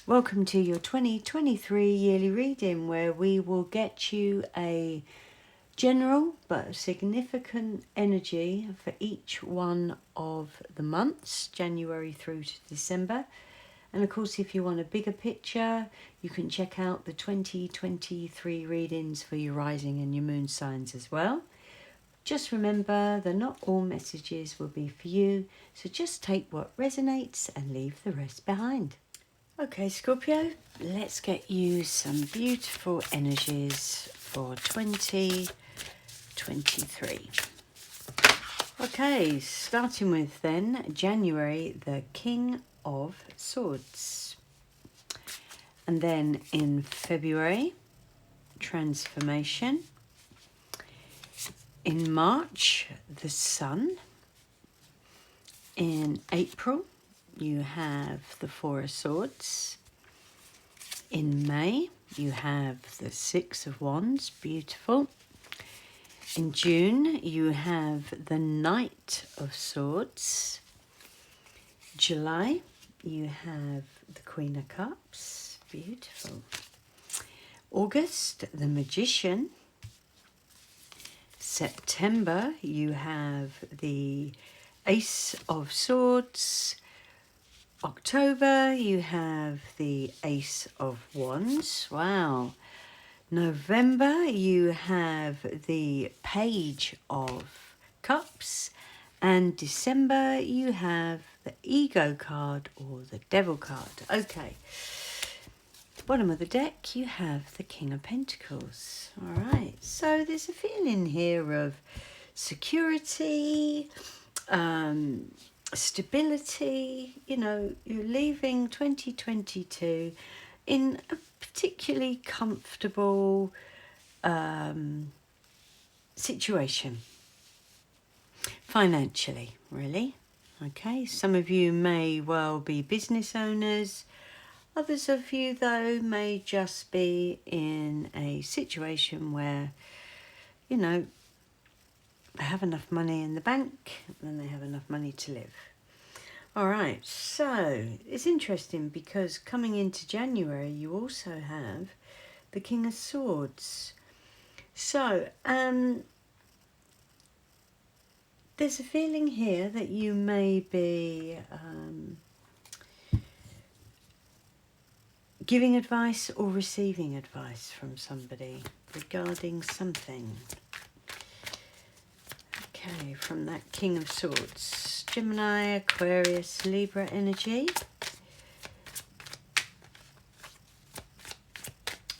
Welcome to your 2023 yearly reading, where we will get you a general but significant energy for each one of the months, January through to December. And of course, if you want a bigger picture, you can check out the 2023 readings for your rising and your moon signs as well. Just remember that not all messages will be for you, so just take what resonates and leave the rest behind. Okay, Scorpio, let's get you some beautiful energies for 2023. Okay, starting with then January, the King of Swords. And then in February, Transformation. In March, the Sun. In April, you have the Four of Swords. In May, you have the Six of Wands, beautiful. In June, you have the Knight of Swords. July, you have the Queen of Cups, beautiful. August, the Magician. September, you have the Ace of Swords. October, you have the Ace of Wands. Wow. November, you have the Page of Cups. And December, you have the Ego card or the Devil card. Okay. Bottom of the deck, you have the King of Pentacles. All right. So there's a feeling here of security, stability. You know, you're leaving 2022 in a particularly comfortable situation financially, really. Okay, some of you may well be business owners. Others of you, though, may just be in a situation where, you know, they have enough money in the bank and they have enough money to live. All right, so it's interesting because coming into January, you also have the King of Swords. So there's a feeling here that you may be giving advice or receiving advice from somebody regarding something. Okay, from that King of Swords. Gemini, Aquarius, Libra energy.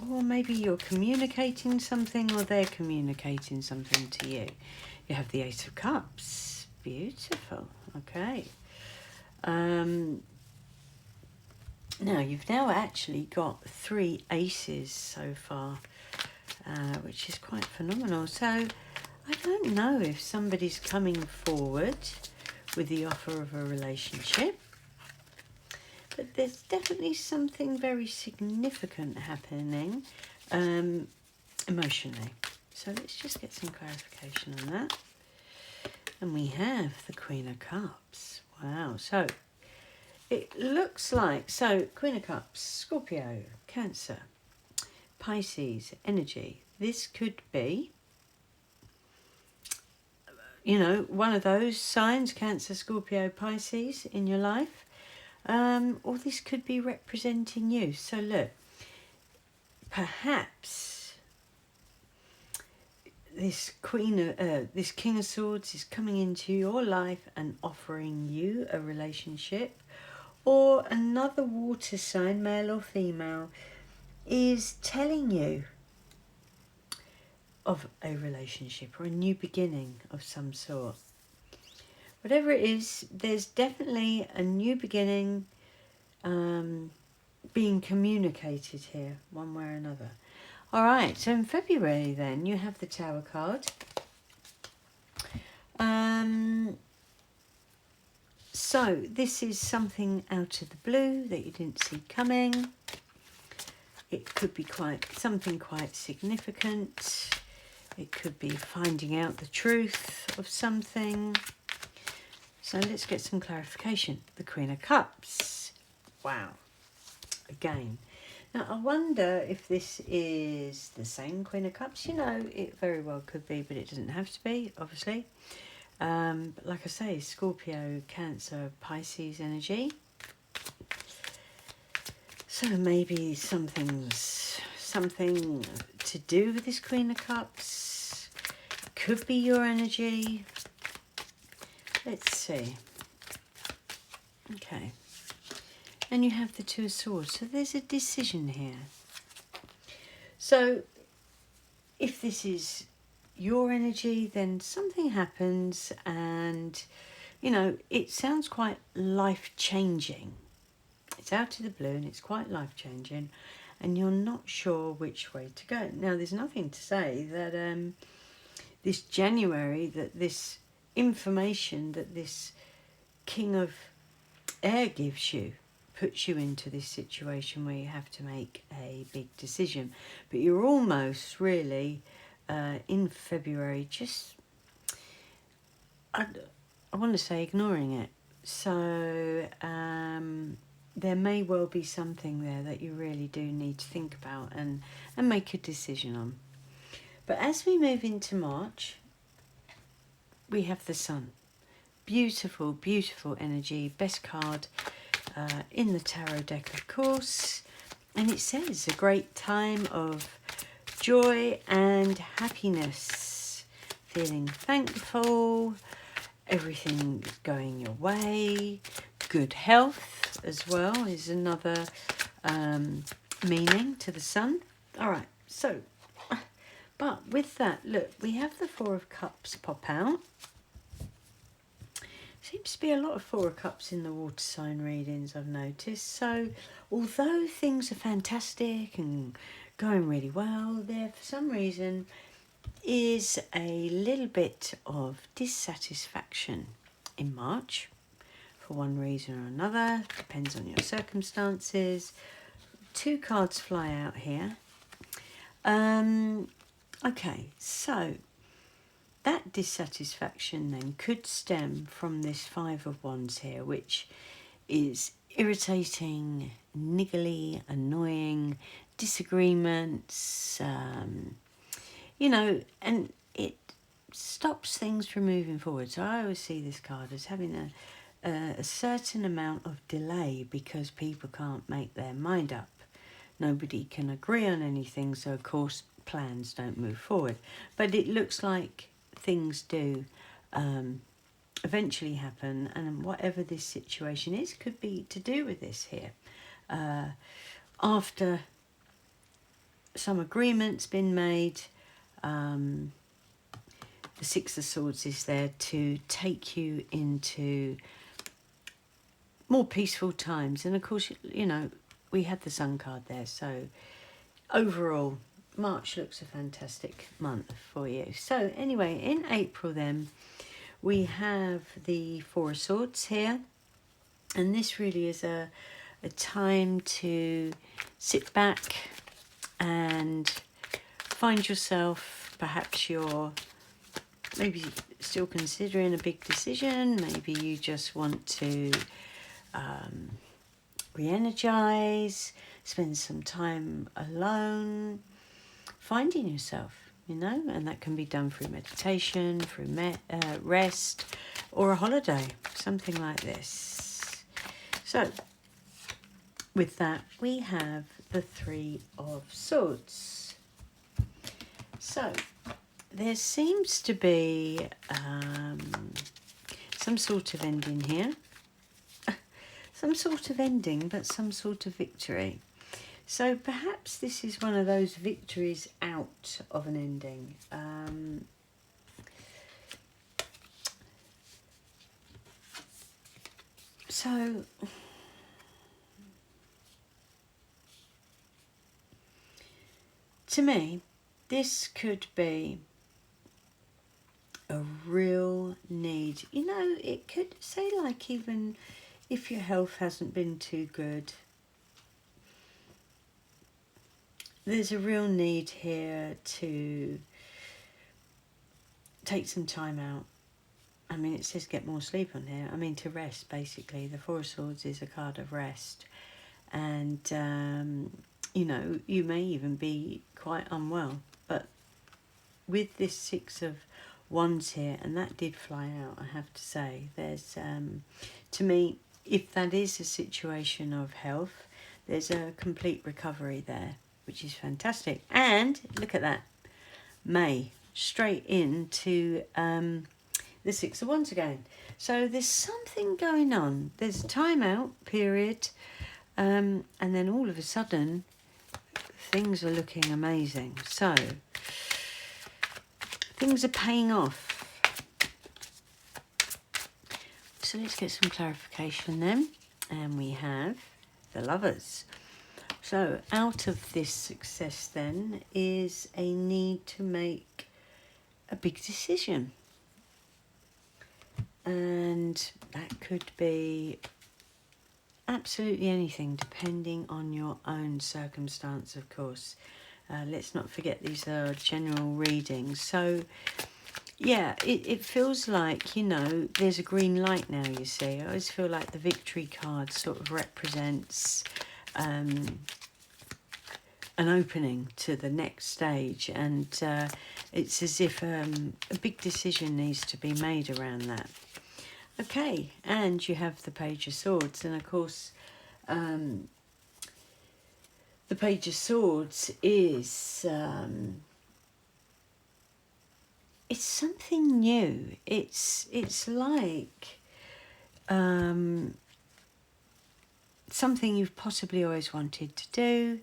Or maybe you're communicating something or they're communicating something to you. You have the Ace of Cups. Beautiful. Okay. Now, you've now actually got 3 aces so far, which is quite phenomenal. So, I don't know if somebody's coming forward with the offer of a relationship, but there's definitely something very significant happening emotionally. So, let's just get some clarification on that. And we have the Queen of Cups. Wow. So, it looks like, so Queen of Cups, Scorpio, Cancer, Pisces, energy. This could be, you know, one of those signs, Cancer, Scorpio, Pisces, in your life. Or this could be representing you. So look, perhaps this this King of Swords is coming into your life and offering you a relationship. Or another water sign, male or female, is telling you of a relationship or a new beginning of some sort. Whatever it is, there's definitely a new beginning being communicated here, one way or another. All right, so in February then, you have the Tower card. So this is something out of the blue that you didn't see coming. It could be something quite significant. It could be finding out the truth of something. So let's get some clarification. The Queen of Cups. Wow. again. Now, I wonder if this is the same Queen of Cups. You know, it very well could be, but it doesn't have to be, obviously. But like I say, Scorpio, Cancer, Pisces energy. So maybe something to do with this Queen of Cups. Could be your energy. Let's see. Okay. And you have the Two of Swords. So there's a decision here. So if this is your energy, then something happens and, you know, it sounds quite life-changing. It's out of the blue and it's quite life-changing and you're not sure which way to go. Now, there's nothing to say that this January, that this information that this King of Air gives you puts you into this situation where you have to make a big decision. But you're almost really in February just, I want to say, ignoring it. So there may well be something there that you really do need to think about and make a decision on. But as we move into March, we have the Sun. Beautiful, beautiful energy. Best card in the tarot deck, of course. And it says a great time of joy and happiness. Feeling thankful. Everything is going your way. Good health as well is another meaning to the Sun. All right, so, but with that, look, we have the Four of Cups pop out. Seems to be a lot of Four of Cups in the water sign readings, I've noticed. So, although things are fantastic and going really well, there for some reason is a little bit of dissatisfaction in March for one reason or another. Depends on your circumstances. Two cards fly out here. Okay, so that dissatisfaction then could stem from this Five of Wands here, which is irritating, niggly, annoying, disagreements, you know, and it stops things from moving forward. So I always see this card as having a certain amount of delay because people can't make their mind up. Nobody can agree on anything, so of course plans don't move forward. But it looks like things do eventually happen, and whatever this situation is could be to do with this here. After some agreement's been made, the Six of Swords is there to take you into more peaceful times. And of course, you know, we had the Sun card there, so overall March looks a fantastic month for you. So anyway, in April then, we have the Four of Swords here. And this really is a time to sit back and find yourself. Perhaps you're maybe still considering a big decision. Maybe you just want to re-energize, spend some time alone, finding yourself, you know, and that can be done through meditation, through rest, or a holiday, something like this. So, with that, we have the Three of Swords. So, there seems to be some sort of ending here. Some sort of ending, but some sort of victory. So perhaps this is one of those victories out of an ending. So to me, this could be a real need. You know, it could say, like, even if your health hasn't been too good, there's a real need here to take some time out. I mean, it says get more sleep on here. I mean, to rest, basically. The Four of Swords is a card of rest. and you know, you may even be quite unwell. But with this Six of Wands here, and that did fly out, I have to say, there's to me, if that is a situation of health, there's a complete recovery there, which is fantastic. And look at that, May, straight into the Six of Wands again. So there's something going on. There's a timeout period, and then all of a sudden, things are looking amazing. So things are paying off. So let's get some clarification then. And we have the Lovers. So out of this success then is a need to make a big decision. And that could be absolutely anything, depending on your own circumstance, of course. Let's not forget these are general readings. So yeah, it feels like, you know, there's a green light now, you see. I always feel like the victory card sort of represents an opening to the next stage. And it's as if a big decision needs to be made around that. Okay, and you have the Page of Swords. And, of course, the Page of Swords is... it's something new. It's like something you've possibly always wanted to do,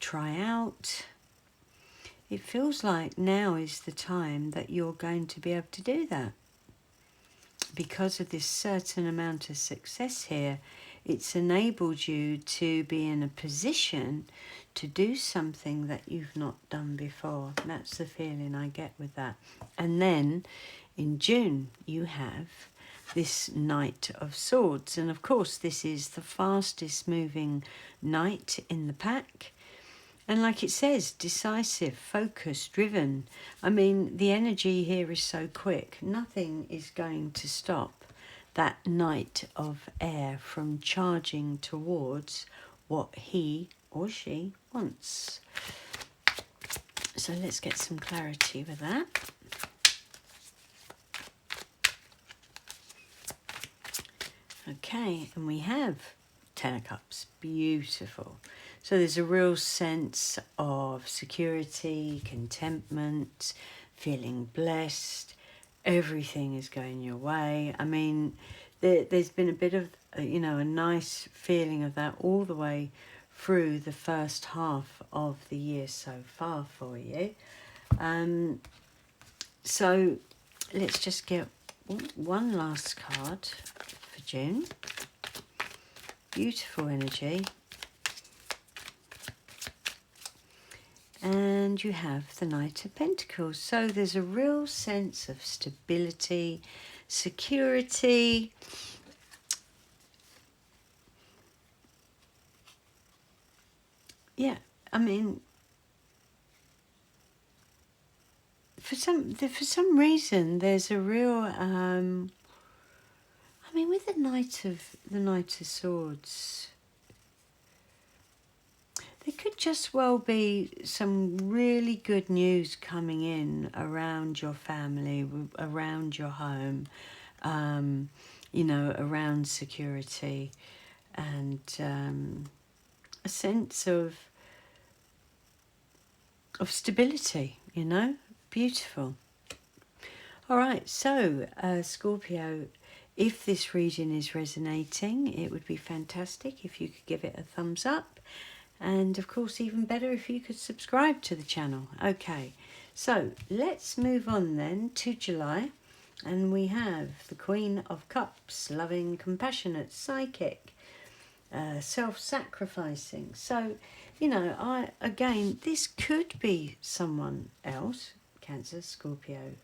try out. It feels like now is the time that you're going to be able to do that. Because of this certain amount of success here, it's enabled you to be in a position to do something that you've not done before. That's the feeling I get with that. And then in June, you have this Knight of Swords. And of course, this is the fastest moving knight in the pack. And like it says, decisive, focused, driven. I mean, the energy here is so quick. Nothing is going to stop that Knight of Air from charging towards what he or she wants. So let's get some clarity with that. Okay, and we have Ten of Cups. Beautiful. So there's a real sense of security, contentment, feeling blessed. Everything is going your way. I mean, there's been a bit of, you know, a nice feeling of that all the way through the first half of the year so far for you. So let's just get one last card for June. Beautiful energy. And you have the Knight of Pentacles. So there's a real sense of stability, security. Yeah, I mean, for some reason, there's a real. I mean, with the Knight of Swords, there could just well be some really good news coming in around your family, around your home, you know, around security, and a sense of stability, you know. Beautiful. All right, so Scorpio, if this reading is resonating, it would be fantastic if you could give it a thumbs up. And of course, even better if you could subscribe to the channel. Okay, so let's move on then to July. And we have the Queen of Cups, loving, compassionate, psychic, self-sacrificing. So, you know, again, this could be someone else, Cancer, Scorpio,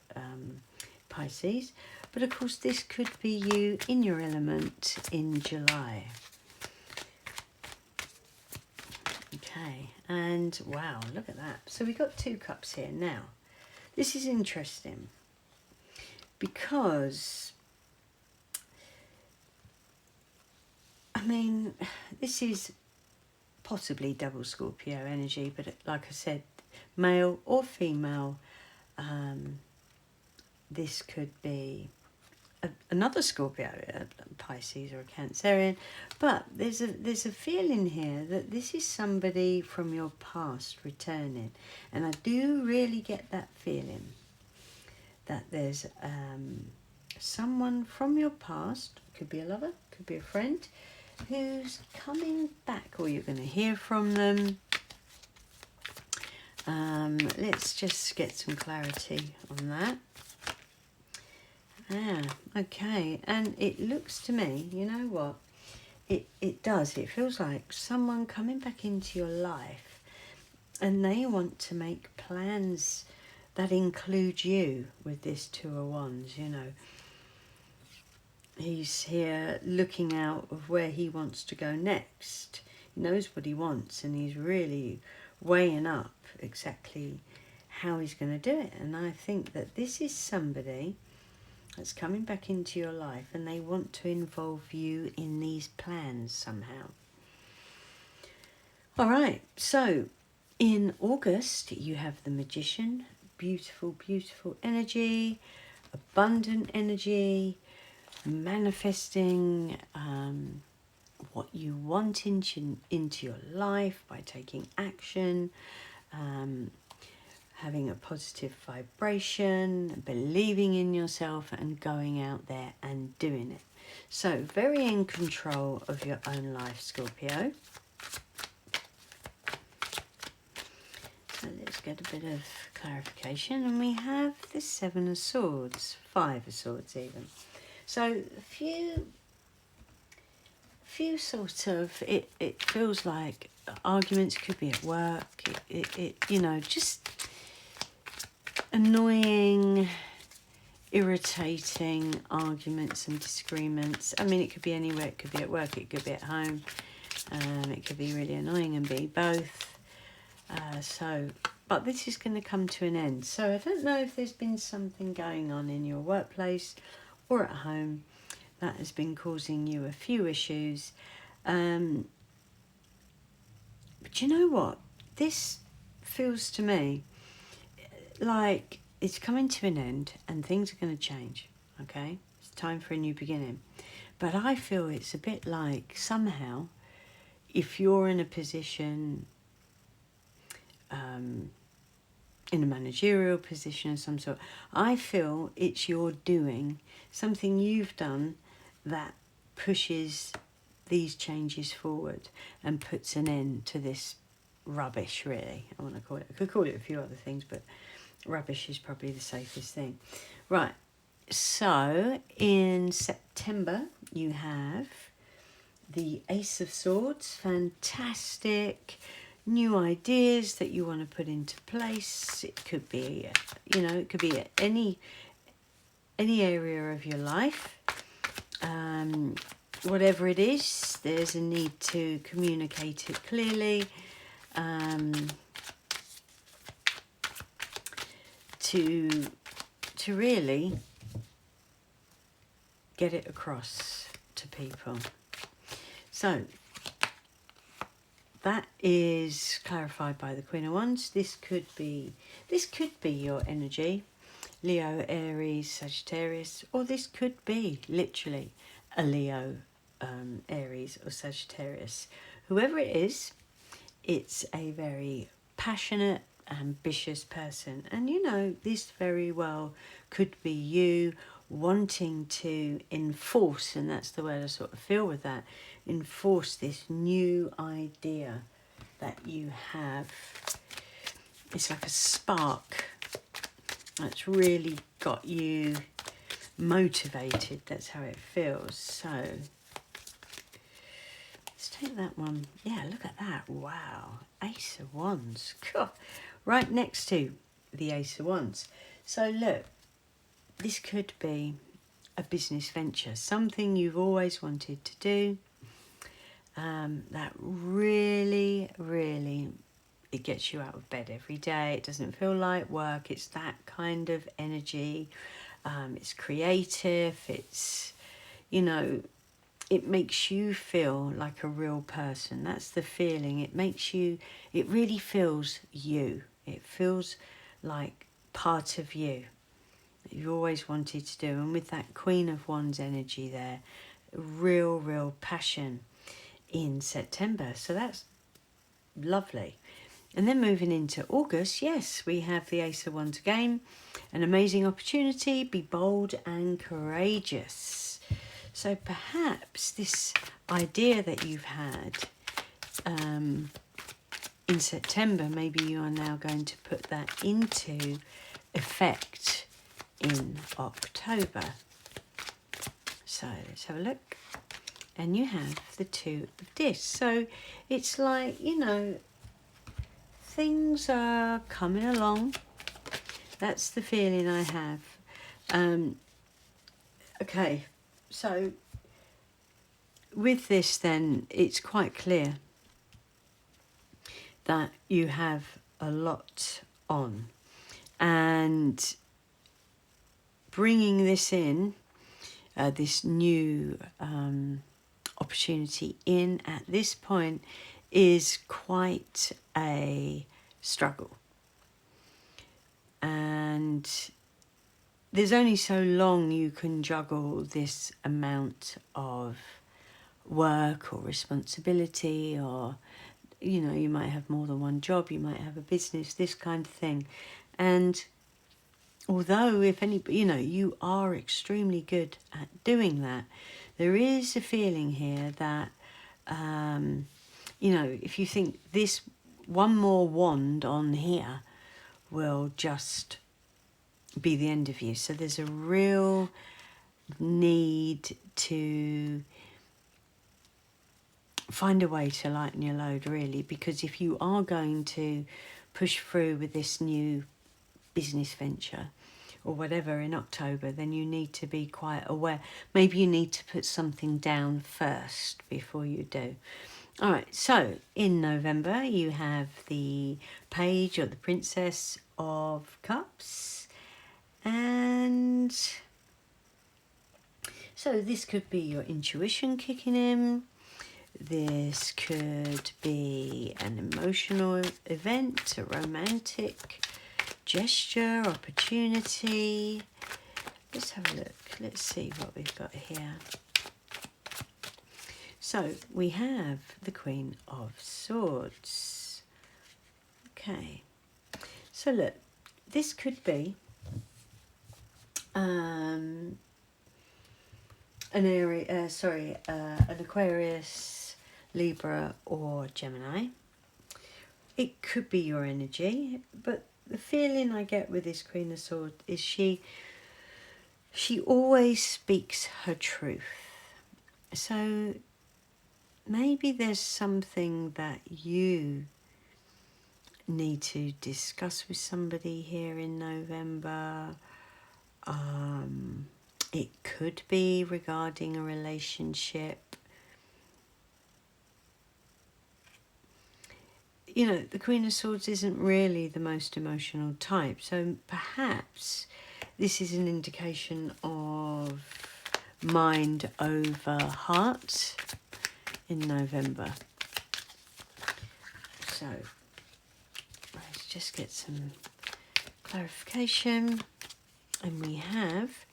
Pisces. But of course, this could be you in your element in July. Okay, and wow, look at that. So we've got 2 cups here. Now, this is interesting because, I mean, this is possibly double Scorpio energy, but like I said, male or female, this could be another Scorpio, a Pisces or a Cancerian, but there's a feeling here that this is somebody from your past returning, and I do really get that feeling that there's someone from your past, could be a lover, could be a friend, who's coming back, or you're going to hear from them. Let's just get some clarity on that. Yeah, okay, and it looks to me, you know what, it does, it feels like someone coming back into your life, and they want to make plans that include you with this Two of Wands, you know. He's here looking out of where he wants to go next. He knows what he wants, and he's really weighing up exactly how he's going to do it. And I think that this is somebody that's coming back into your life, and they want to involve you in these plans somehow. All right, so in August, you have the Magician, beautiful, beautiful energy, abundant energy, manifesting what you want into your life by taking action, having a positive vibration, believing in yourself, and going out there and doing it. So very in control of your own life, Scorpio. So let's get a bit of clarification, and we have the Seven of Swords, Five of Swords even. So a few sort of, it feels like arguments could be at work, it you know, just annoying, irritating arguments and disagreements. I mean, it could be anywhere, it could be at work, it could be at home, it could be really annoying and be both. But this is going to come to an end. So I don't know if there's been something going on in your workplace or at home that has been causing you a few issues. But you know what? This feels to me like it's coming to an end and things are going to change, okay? It's time for a new beginning. But I feel it's a bit like somehow, if you're in a position, in a managerial position of some sort, I feel it's your doing, something you've done that pushes these changes forward and puts an end to this rubbish, really. I want to call it, I could call it a few other things, but rubbish is probably the safest thing. Right, so in September you have the Ace of Swords, fantastic new ideas that you want to put into place. It could be, you know, it could be any area of your life. Whatever it is, there's a need to communicate it clearly, to really get it across to people. So that is clarified by the Queen of Wands. This could be your energy, Leo, Aries, Sagittarius, or this could be literally a Leo, Aries or Sagittarius. Whoever it is, it's a very passionate, ambitious person, and you know, this very well could be you wanting to enforce, and that's the word I sort of feel with that, enforce this new idea that you have. It's like a spark that's really got you motivated. That's how it feels. So let's take that one. Yeah, look at that. Wow, Ace of Wands. God. Right next to the Ace of Wands. So look, this could be a business venture, something you've always wanted to do, that really, it gets you out of bed every day. It doesn't feel like work. It's that kind of energy. It's creative. It's, you know, it makes you feel like a real person. That's the feeling. It makes you, it really feels you. It feels like part of you that you've always wanted to do. And with that Queen of Wands energy there, real passion in September. So that's lovely. And then moving into August, yes, we have the Ace of Wands again. An amazing opportunity, be bold and courageous. So perhaps this idea that you've had in September, maybe you are now going to put that into effect in October. So let's have a look. And you have the Two of Discs. So it's like, you know, things are coming along. That's the feeling I have. Okay, so with this then, it's quite clear that you have a lot on. And bringing this in, this new opportunity in at this point is quite a struggle. And there's only so long you can juggle this amount of work or responsibility, or, you know, you might have more than one job, you might have a business, this kind of thing. And although, if any, you know, you are extremely good at doing that, there is a feeling here that, you know, if you think this one more wand on here will just be the end of you. So there's a real need to find a way to lighten your load, really, because if you are going to push through with this new business venture or whatever in October, then you need to be quite aware. Maybe you need to put something down first before you do. All right, so in November you have the Page or the Princess of Cups. And so this could be your intuition kicking in. This could be an emotional event, a romantic gesture, opportunity. Let's have a look. Let's see what we've got here. So we have the Queen of Swords. Okay. So look, this could be an Aquarius, Libra or Gemini. It could be your energy, but the feeling I get with this Queen of Swords is she always speaks her truth. So maybe there's something that you need to discuss with somebody here in November. It could be regarding a relationship. You know, the Queen of Swords isn't really the most emotional type, so perhaps this is an indication of mind over heart in November. So let's just get some clarification. And we have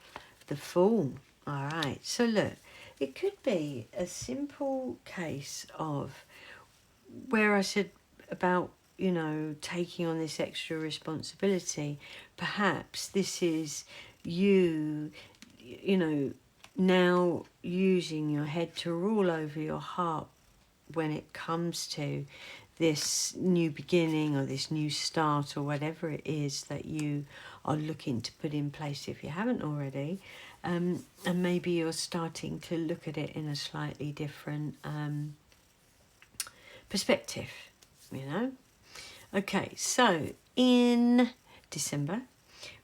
the Fool. All right, so look, it could be a simple case of where I said about, you know, taking on this extra responsibility. Perhaps this is you, you know, now using your head to rule over your heart when it comes to this new beginning or this new start or whatever it is that you are looking to put in place if you haven't already. And maybe you're starting to look at it in a slightly different perspective, you know. Okay, so in December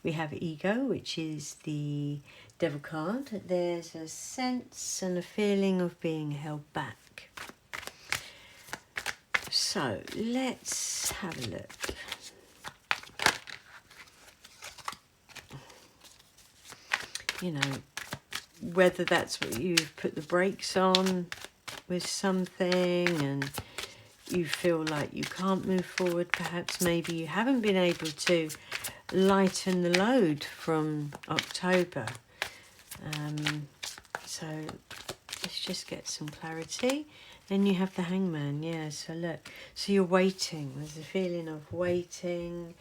we have Ego, which is the Devil card. There's a sense and a feeling of being held back. So let's have a look. You know, whether that's what you've put the brakes on with something and you feel like you can't move forward. Perhaps maybe you haven't been able to lighten the load from October. So let's just get some clarity. Then you have the Hangman. Yeah, so look, so you're waiting. There's a feeling of waiting.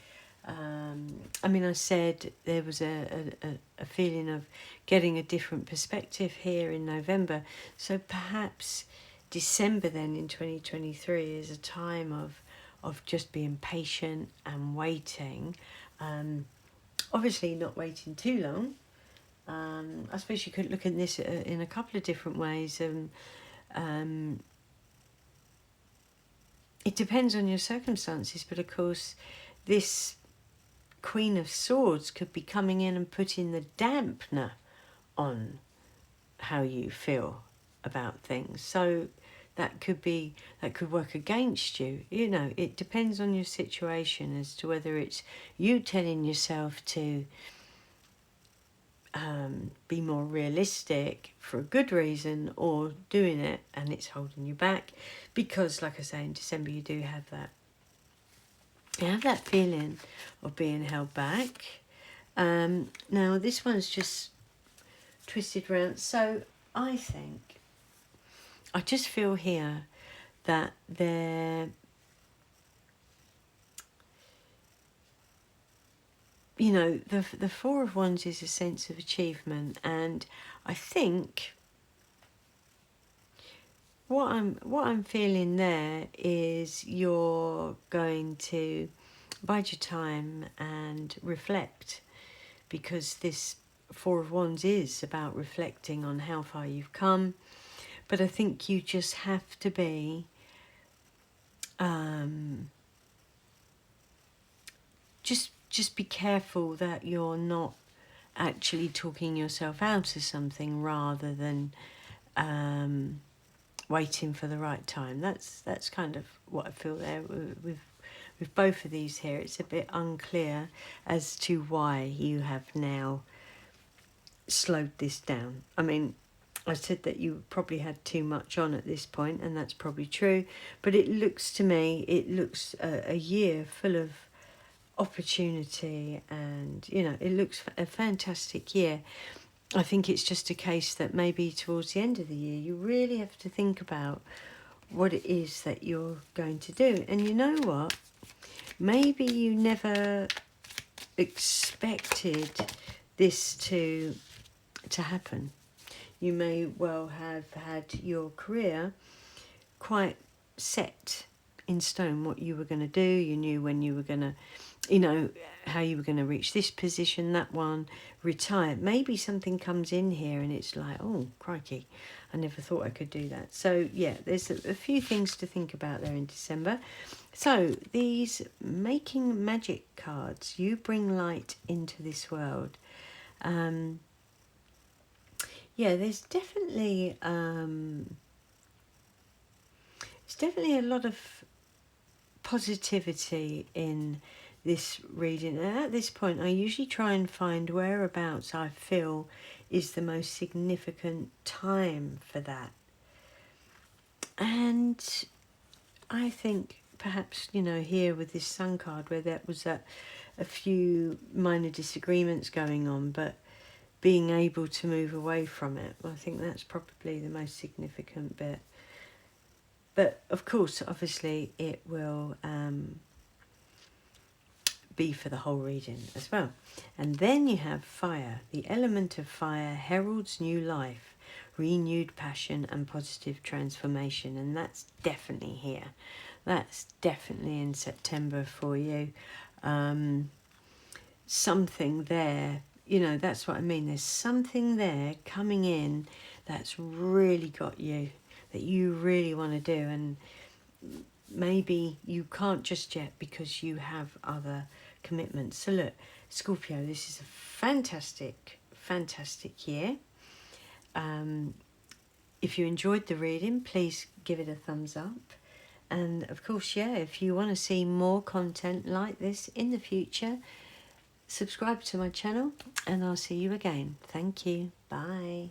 I mean, I said there was a feeling of getting a different perspective here in November. So perhaps December then in 2023 is a time of just being patient and waiting. Obviously not waiting too long. I suppose you could look at this in a couple of different ways. It depends on your circumstances, but of course this Queen of Swords could be coming in and putting the dampener on how you feel about things. So that could work against you. You know, it depends on your situation as to whether it's you telling yourself to be more realistic for a good reason, or doing it and it's holding you back. Because, like I say, in December you do have that. You have that feeling of being held back. Now this one's just twisted round. So I just feel here that there, you know, the Four of Wands is a sense of achievement, and I think what I'm feeling there is you're going to bide your time and reflect, because this Four of Wands is about reflecting on how far you've come. But I think you just have to be just be careful that you're not actually talking yourself out of something, rather than waiting for the right time. That's kind of what I feel there with both of these here. It's a bit unclear as to why you have now slowed this down. I mean, I said that you probably had too much on at this point, and that's probably true, but it looks to me, a year full of opportunity, and, you know, it looks a fantastic year. I think it's just a case that maybe towards the end of the year you really have to think about what it is that you're going to do. And you know what? Maybe you never expected this to happen. You may well have had your career quite set in stone, what you were going to do. You knew when you were going to, you know, how you were going to reach this position, that one, retire. Maybe something comes in here and it's like, oh, crikey, I never thought I could do that. So, yeah, there's a few things to think about there in December. So, these making magic cards, you bring light into this world. Yeah, there's definitely a lot of positivity in this reading, and at this point I usually try and find whereabouts I feel is the most significant time for that. And I think perhaps, you know, here with this Sun card, where there was a few minor disagreements going on, but being able to move away from it, I think that's probably the most significant bit. But of course, obviously, it will be for the whole reading as well. And then you have fire. The element of fire heralds new life, renewed passion and positive transformation. And that's definitely here. That's definitely in September for you. Something there, you know, that's what I mean. There's something there coming in that's really got you, that you really want to do. And maybe you can't just yet because you have other commitments. So look, Scorpio, this is a fantastic, fantastic year. If you enjoyed the reading, please give it a thumbs up. And of course, yeah, if you want to see more content like this in the future, subscribe to my channel and I'll see you again. Thank you. Bye.